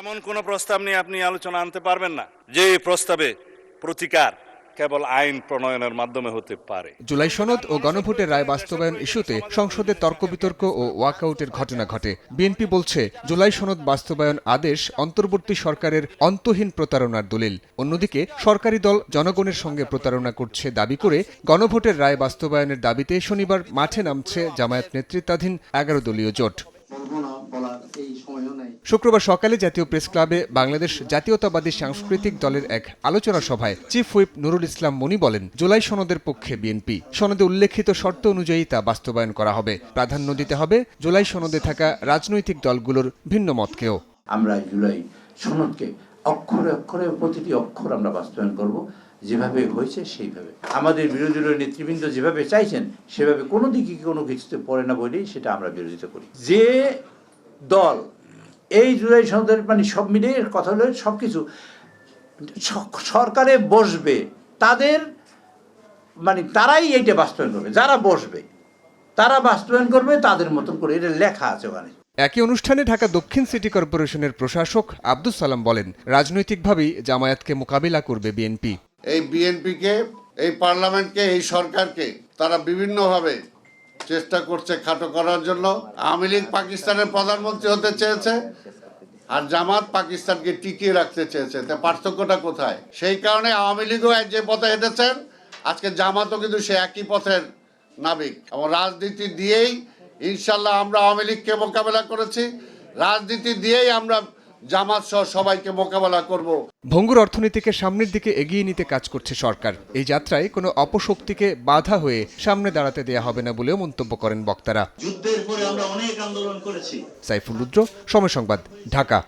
এমন কোন প্রস্তাব নিয়ে আপনি আলোচনা আনতে পারবেন না যে প্রস্তাবে প্রতিকার কেবল আইন প্রণয়নের মাধ্যমে হতে পারে। জুলাই সনদ ও গণভোটের রায় বাস্তবায়ন ইস্যুতে সংসদে তর্ক বিতর্ক ও ওয়াকআউটের ঘটনা ঘটে। বিএনপি বলছে জুলাই সনদ বাস্তবায়ন আদেশ অন্তর্বর্তী সরকারের অন্তহীন প্রতারণার দলিল। অন্যদিকে সরকারি দল জনগণের সঙ্গে প্রতারণা করছে দাবি করে গণভোটের রায় বাস্তবায়নের দাবিতে শনিবার মাঠে নামছে জামায়াত নেতৃত্বাধীন 11 দলীয় জোট। শুক্রবার সকালে জাতীয় প্রেস ক্লাবে বাংলাদেশ জাতীয়তাবাদী সাংস্কৃতিক দলের এক আলোচনা সভায় চিফ হুইপ নুরুল ইসলাম মনি বলেন, জুলাই সনদের পক্ষে বিএনপি। সনদে উল্লেখিত শর্ত অনুযায়ী তা বাস্তবায়ন করা হবে। প্রাধান্য দিতে হবে জুলাই সনদে থাকা রাজনৈতিক দলগুলোর ভিন্ন মতকেও। আমরা জুলাই সনদকে অক্ষরে অক্ষরে প্রতিটি অক্ষর আমরা বাস্তবায়ন করব, যেভাবে হয়েছে সেইভাবে। আমাদের বিরোধী দলের নেতৃবৃন্দ যেভাবে চাইছেন সেভাবে কোনো দিকে কোনো কিছুতে পড়ে না বলেই সেটা আমরা বিরোধিতা করি। যে দল এই জুলাই সনদের সব মিলিয়ে কথা হলো সবকিছু সরকারে বসবে, তাদের তারাই এইটা বাস্তবায়ন করবে। যারা বসবে তারা বাস্তবায়ন করবে তাদের মতন করে, এটা লেখা আছে ওখানে। একই অনুষ্ঠানে ঢাকা দক্ষিণ সিটি কর্পোরেশনের প্রশাসক আব্দুস সালাম বলেন, রাজনৈতিকভাবেই জামায়াতকে মোকাবিলা করবে বিএনপি। এই বিএনপিকে, এই পার্লামেন্টকে, এই সরকারকে তারা বিভিন্নভাবে চেষ্টা করছে খাটো করার জন্য। আওয়ামী লীগ পাকিস্তানের প্রধানমন্ত্রী হতে চেয়েছে আর জামাত পাকিস্তানকে টিকিয়ে রাখতে চেয়েছে। তা পার্থক্যটা কোথায়? সেই কারণে আওয়ামী লীগও যে পথে হেঁটেছেন, আজকে জামাতও কিন্তু সে একই পথের নাবিক। এবং রাজনীতি দিয়েই ইনশাল্লাহ আমরা আওয়ামী লীগকে মোকাবেলা করেছি, রাজনীতি দিয়েই আমরা জামাত সহ সবাইকে মোকাবেলা করব। ভঙ্গুর অর্থনীতিকে সামনের দিকে এগিয়ে নিতে কাজ করছে সরকার। এই যাত্রায় কোনো অপশক্তিকে বাধা হয়ে সামনে দাঁড়াতে দেয়া হবে না বলেও মন্তব্য করেন বক্তারা। যুদ্ধের পরে আমরা অনেক আন্দোলন করেছি। সাইফুল রুদ্র, সময় সংবাদ, ঢাকা।